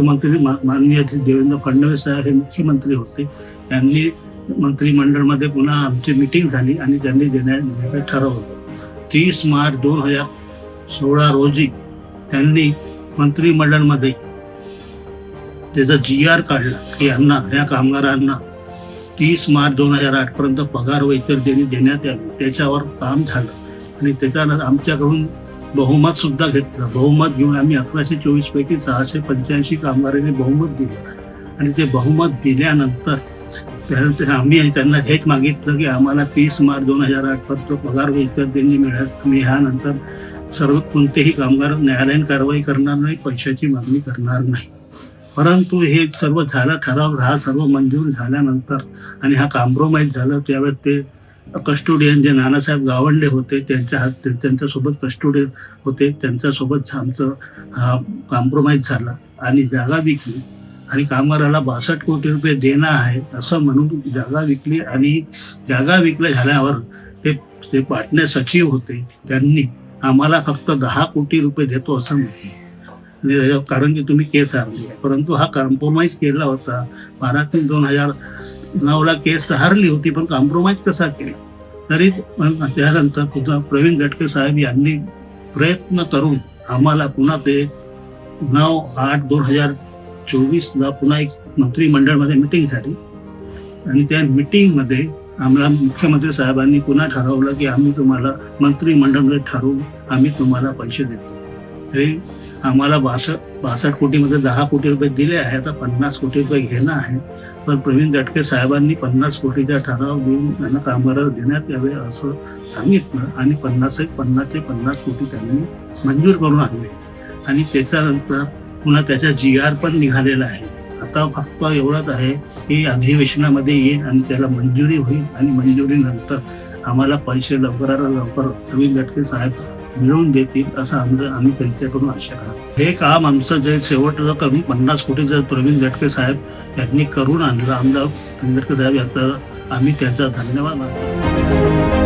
मुख्यमंत्री माननीय देवेंद्र फडणवीस साहेब हे मुख्यमंत्री होते. त्यांनी मंत्रिमंडळमध्ये पुन्हा आमची मीटिंग झाली आणि त्यांनी देण्याचं ठरवलं. 30 मार्च 2016 रोजी त्यांनी मंत्रिमंडळमध्ये त्याचा GR काढला की या कामगारांना 30 मार्च 2008 पर्यंत पगार व इतर देण्यात यावी. त्याच्यावर काम झालं आणि त्याच्यानंतर आमच्याकडून बहुमत सुद्धा घेतलं. बहुमत घेऊन आम्ही 1124 पैकी 685 कामगारांनी बहुमत दिलं आणि ते बहुमत दिल्यानंतर त्यानंतर आम्ही त्यांना हेच मागितलं की आम्हाला 30 मार्च 2008 पर्यंत पगार व इतर देणी मिळाल. आम्ही ह्यानंतर सर्व कोणतेही कामगार न्यायालयीन कारवाई करणार नाही, पैशाची मागणी करणार नाही. परंतु हे सर्व झालं, ठराव हा सर्व मंजूर झाल्यानंतर आणि हा कॉम्प्रोमाइज झालं. त्यावेळेस ते कस्टोडियन जे नानासाहेब गावंडे होते त्यांच्यासोबत कस्टोडियन होते, त्यांच्यासोबत आमचं हा कॉम्प्रोमाइज झाला आणि जागा विकली आणि कामगाराला 62 कोटी रुपये देणं आहे असं म्हणून जागा विकली. आणि जागा विकल्या झाल्यावर ते पाटणे सचिव होते, त्यांनी आम्हाला फक्त 10 कोटी रुपये देतो असं म्हटलं, कारण की तुम्ही केस हारली आहे. परंतु हा कॉम्प्रोमाइज केला होता. 12/3/2009 केस हारली होती, पण कॉम्प्रोमाइज कसा केला. तरी त्यानंतर पुन्हा प्रवीण दटके साहेब यांनी प्रयत्न करून आम्हाला पुन्हा ते 9/8/2024 पुन्हा एक मंत्रिमंडळमध्ये मिटिंग झाली आणि त्या मिटिंगमध्ये आम्हाला मुख्यमंत्री साहेबांनी पुन्हा ठरवलं की आम्ही तुम्हाला मंत्रिमंडळामध्ये ठरवून आम्ही तुम्हाला पैसे देतो. तरी आम्हाला 62 कोटीमध्ये 10 कोटी रुपये दिले आहे. आता 50 कोटी रुपये घेणं आहे. पण प्रवीण दटके साहेबांनी 50 कोटीचा ठराव देऊन त्यांना कामगारांना देण्यात यावे असं सांगितलं आणि 50 कोटी त्यांनी मंजूर करून आणले आणि त्याच्यानंतर पुन्हा त्याचा GR पण निघालेला आहे. आता फक्त एवढंच आहे की अधिवेशनामध्ये येईल आणि त्याला मंजुरी होईल आणि मंजुरीनंतर आम्हाला पैसे लवकरात लवकर प्रवीण दटके साहेब मिळवून देतील असं आम्ही त्यांच्याकडून आशा करतो. हे काम आमचं जे शेवटचं करून 50 कोटीचं प्रवीण दटके साहेब यांनी करून आणलं. आमदार प्रवीण दटके साहेब यांचा आम्ही त्याचा धन्यवाद मानतो.